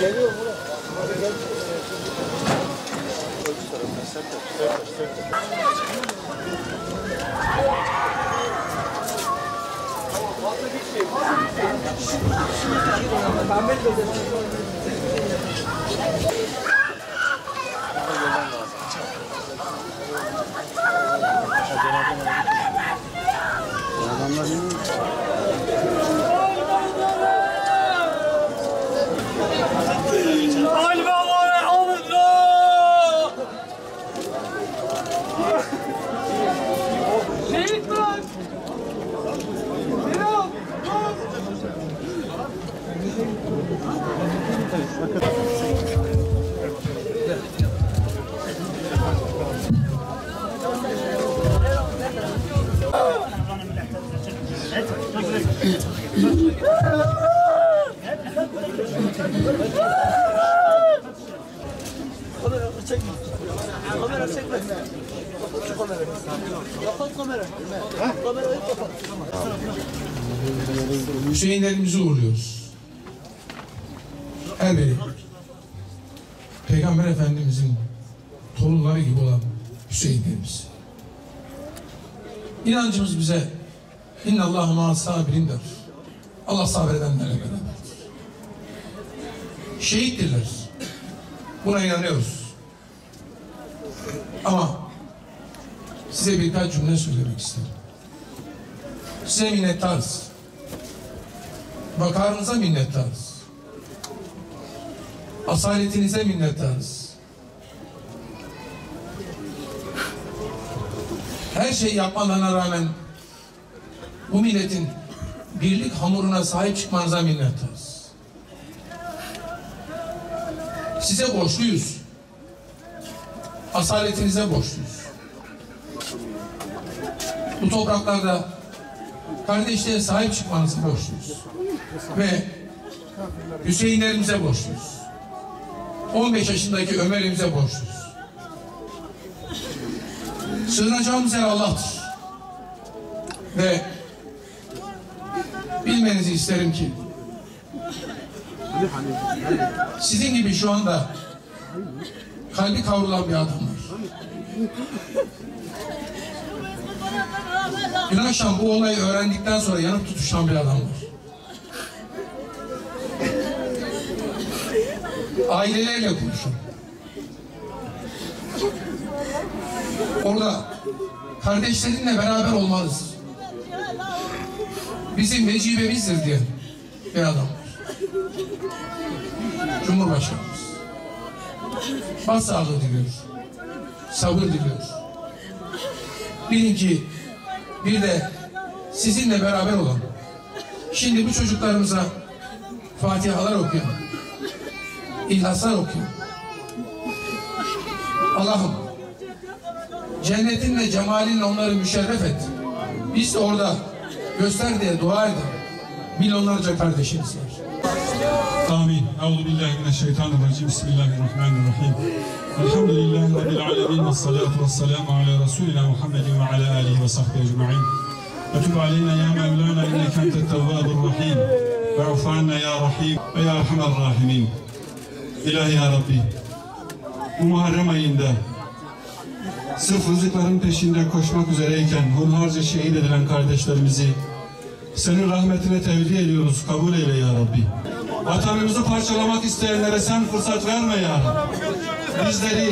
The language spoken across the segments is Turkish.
Geliyor mu? Kamera çekme. Kapat şu kamerayı. Kapat kamerayı. Kamerayı kapat. Hüseyinlerimizi uğurluyoruz. Her biri Peygamber Efendimizin torunları gibi olan Hüseyinlerimiz. İnancımız bize İnnallâhe ma'as-sabirin der. Allah sabredenlerle beraberdir. Şehittirler. Buna inanıyoruz. Ama size birkaç cümle söylemek isterim. Size minnettarız. Vakarınıza minnettarız. Asaletinize minnettarız. Her şeyi yapmalarına rağmen bu milletin birlik hamuruna sahip çıkmanıza minnettarız. Size borçluyuz. Asaletinize borçluyuz. Bu topraklarda kardeşliğe sahip çıkmanızı borçluyuz. Ve Hüseyinlerimize borçluyuz. 15 yaşındaki Ömer'imize borçluyuz. Sığınacağımız yer Allah'tır. Ve bilmenizi isterim ki sizin gibi şu anda kalbi kavrulan bir adam var. Dün akşam bu olayı öğrendikten sonra yanıp tutuşan bir adam var. Aileleriyle konuşun. Orada kardeşlerinle beraber olmalısın. Bizim vecibemizdir diye bir adam var. Cumhurbaşkanımız. Başsağlığı diliyoruz. Sabır diliyoruz. Bilin ki bir de sizinle beraber olan, şimdi bu çocuklarımıza Fatihalar okuyan, İhlaslar okuyan, Allah'ım cennetinle, cemalinle onları müşerref et. Biz de orada göster diye dua eden milyonlarca kardeşimiz var. Amin. Euzubillahimineşşeytanirracim. Bismillahirrahmanirrahim. Elhamdülillahi Rabbil alemin. Vessalatu vesselamu ala Resulina Muhammedin ve ala alihi ve sahbihi ecma'in. Ve tub aleyna ya Mevlana inneke entet tevvabur rahim. Ve ufanna ya rahim ve ya erhamer rahimin. İlahi ya Rabbi, bu Muharrem ayında sırf rızıkların peşinde koşmak üzereyken hunharca şehit edilen kardeşlerimizi senin rahmetine tevdi ediyoruz. Kabul eyle ya Rabbi. Vatanımızı parçalamak isteyenlere sen fırsat verme ya Rabbi. Bizleri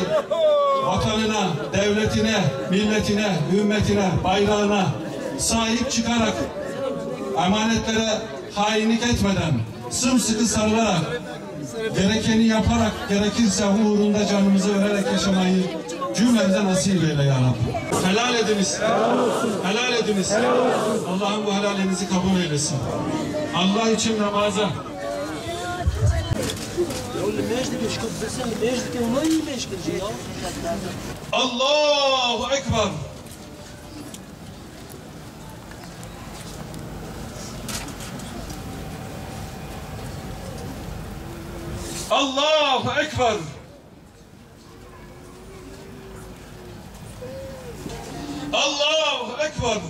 vatanına, devletine, milletine, ümmetine, bayrağına sahip çıkarak, emanetlere hainlik etmeden, sımsıkı sarılarak, gerekeni yaparak, gerekirse uğrunda canımızı vererek yaşamayı cümlemize nasip eyle ya Rabbi. Helal ediniz. Helal ediniz. Allah'ım bu helalinizi kabul eylesin. Allah için namaza. Allahu Ekber. Allahu Ekber. Allahu Ekber. Ekber.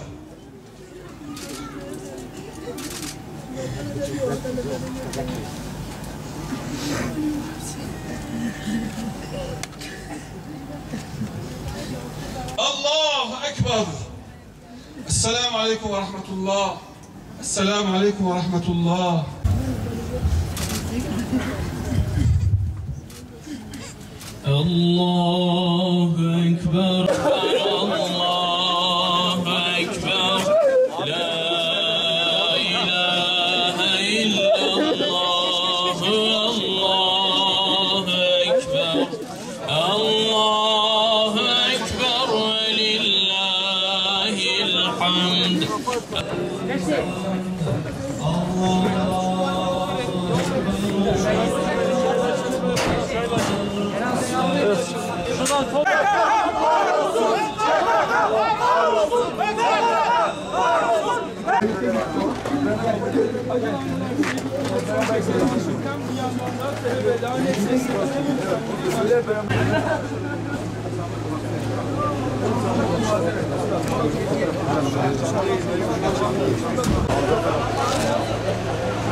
Allahu Ekber. Esselamu Aleyküm ve Rahmetullah. Esselamu Aleyküm ve Rahmetullah. Allahu Ekber, Allahu Ekber, La ilahe illallah, Allahu Ekber, Allahu Ekber ve lillahil hamd.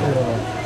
Eyvallah.